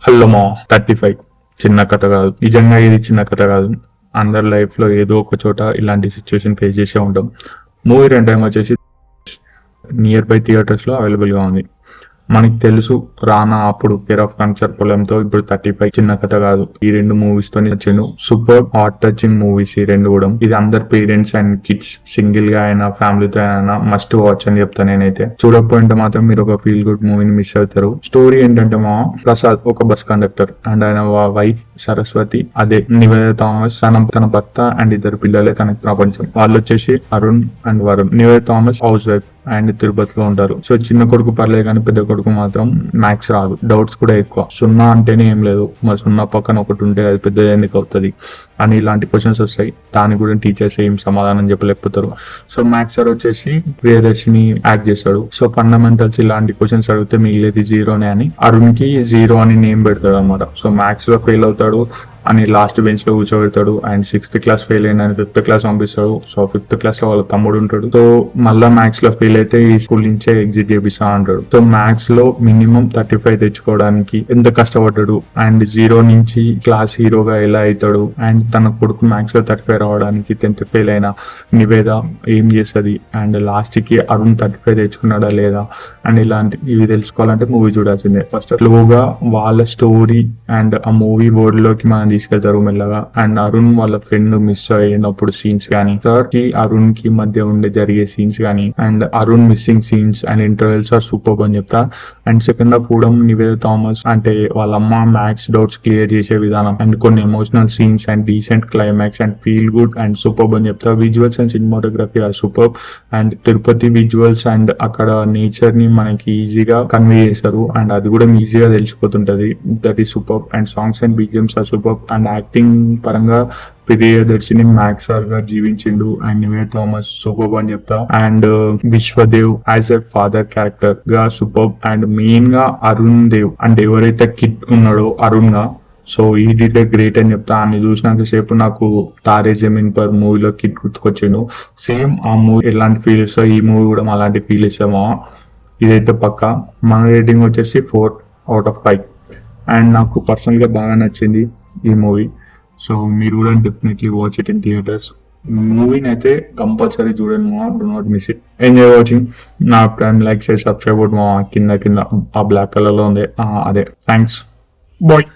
Hello మా 35 చిన్న కథ కాదు. నిజంగా ఇది చిన్న కథ కాదు. అందరి లైఫ్ లో ఏదో ఒక చోట ఇలాంటి సిచ్యువేషన్ ఫేస్ చేసే ఉంటాం. మూవీ రన్ టైం వచ్చేసి నియర్ బై థియేటర్స్ లో అవైలబుల్ గా ఉంది. మనకి తెలుసు రానా అప్పుడు కేర్ ఆఫ్ కంచర్ పొలంతో ఇప్పుడు 35 చిన్న కథ కాదు. ఈ రెండు మూవీస్ తో నచ్చిండు. సూపర్ హార్ట్ టచింగ్ మూవీస్ ఈ రెండు కూడా. ఇది అందరు పేరెంట్స్ అండ్ కిడ్స్ సింగిల్ గా అయినా ఫ్యామిలీతో అయినా మస్ట్ వాచ్ అని చెప్తా నేనైతే. చూడకపోయింటే మాత్రం మీరు ఒక ఫీల్ గుడ్ మూవీని మిస్ అవుతారు. స్టోరీ ఏంటంటే మా ప్రసాద్ ఒక బస్ కండక్టర్ అండ్ ఆయన వైఫ్ సరస్వతి అదే నివేద థామస్ తన భర్త అండ్ ఇద్దరు పిల్లలే తనకి ప్రపంచం. వాళ్ళు వచ్చేసి Arun and Varun. Nivetha Thomas house wife and తిరుపతిలో ఉంటారు. సో చిన్న కొడుకు పర్లేదు కానీ పెద్ద కొడుకు మాత్రం మ్యాథ్స్ రాదు, డౌట్స్ కూడా ఎక్కువ. సున్నా అంటేనే ఏం లేదు, మరి సున్నా పక్కన ఒకటి ఉంటే అది పెద్ద ఎందుకు అవుతుంది అని ఇలాంటి క్వశ్చన్స్ వస్తాయి. దానికి కూడా టీచర్స్ ఏం సమాధానం చెప్పలేకపోతారు. సో మ్యాథ్స్ సార్ వచ్చేసి ప్రియదర్శిని యాక్ట్ చేస్తాడు. సో ఫండమెంటల్స్ ఇలాంటి క్వశ్చన్స్ అడిగితే మిగిలేది జీరోనే అని అరుణ్ కి జీరో అని నేమ్ పెడతాడు అనమాట. సో మ్యాథ్స్ లో ఫెయిల్ అవుతాడు అని లాస్ట్ బెంచ్ లో కూర్చోబెడతాడు. అండ్ 6th క్లాస్ ఫెయిల్ అయిన 5th క్లాస్ పంపిస్తాడు. సో 5th క్లాస్ లో వాళ్ళ తమ్ముడు ఉంటాడు. సో మళ్ళా మ్యాథ్స్ లో ఫెయిల్ అయితే ఈ స్కూల్ నుంచే ఎగ్జిట్ చేపిస్తా అంటాడు. సో మ్యాథ్స్ లో మినిమం 35 తెచ్చుకోవడానికి ఎంత కష్టపడ్డాడు అండ్ జీరో నుంచి క్లాస్ హీరోగా ఎలా అవుతాడు అండ్ తన కొడుకు మ్యాథ్స్ లో 35 రావడానికి 10th ఫెయిల్ అయిన నివేద ఏం చేస్తుంది అండ్ లాస్ట్ కి అరుణ్ 35 తెచ్చుకున్నాడా లేదా అండ్ ఇవి తెలుసుకోవాలంటే మూవీ చూడాల్సిందే. ఫస్ట్ లోగా వాళ్ళ స్టోరీ అండ్ ఆ మూవీ వర్డ్ లోకి మనం తీసుకెళ్తారు మెల్లగా. అండ్ అరుణ్ వాళ్ళ ఫ్రెండ్ మిస్ అయినప్పుడు సీన్స్ కానీ, సార్ కి అరుణ్ కి మధ్య ఉండే జరిగే సీన్స్ కానీ, and Arun missing scenes and intervals are super అని చెప్తా. అండ్ సెకండ్ హాఫ్ కూడా నివేద థామస్ అంటే వాళ్ళ అమ్మ మ్యాథ్స్ డౌట్స్ క్లియర్ చేసే విధానం అండ్ కొన్ని emotional scenes and decent climax and feel good and super అని చెప్తా. Visuals and cinematography are super. And Tirupati visuals and అక్కడ నేచర్ ని మనకి ఈజీగా కన్వే చేస్తారు అండ్ అది కూడా ఈజీగా తెలిసిపోతుంటది. That is super. And songs and BGMs are super. And acting పరంగా ప్రియదర్శిని మ్యాక్స్ సార్ గా జీవించిండు అండ్ నివేద థామస్ సూపర్ అని చెప్తా. And Vishwadev as a father character గా సూపర్. అండ్ మెయిన్ గా అరుణ్ దేవ్ అంటే ఎవరైతే కిడ్ ఉన్నాడో అరుణ్ గా, సో ఈ డిడ్ గ్రేట్ అని చెప్తా. అని చూసినంత సేపు నాకు తారే జమీన్ పర్ మూవీలో కిడ్ గుర్తుకొచ్చిండు. సేమ్ ఆ మూవీ ఎలాంటి ఫీల్ ఇస్తా ఈ మూవీ కూడా అలాంటి ఫీల్ ఇస్తామో ఇదైతే పక్క. మన రేటింగ్ వచ్చేసి 4/5. అండ్ నాకు పర్సనల్ గా బాగా నచ్చింది ఈ మూవీ. సో మీరు కూడా definitely watch it in theatres. మూవీని అయితే కంపల్సరీ చూడండి మా, do not miss it. Enjoy watching. నా ప్రైమ్ లైక్ చేసి సబ్స్క్రైబ్ మా కింద ఆ బ్లాక్ కలర్ లో ఉంది అదే. థ్యాంక్స్. బాయ్.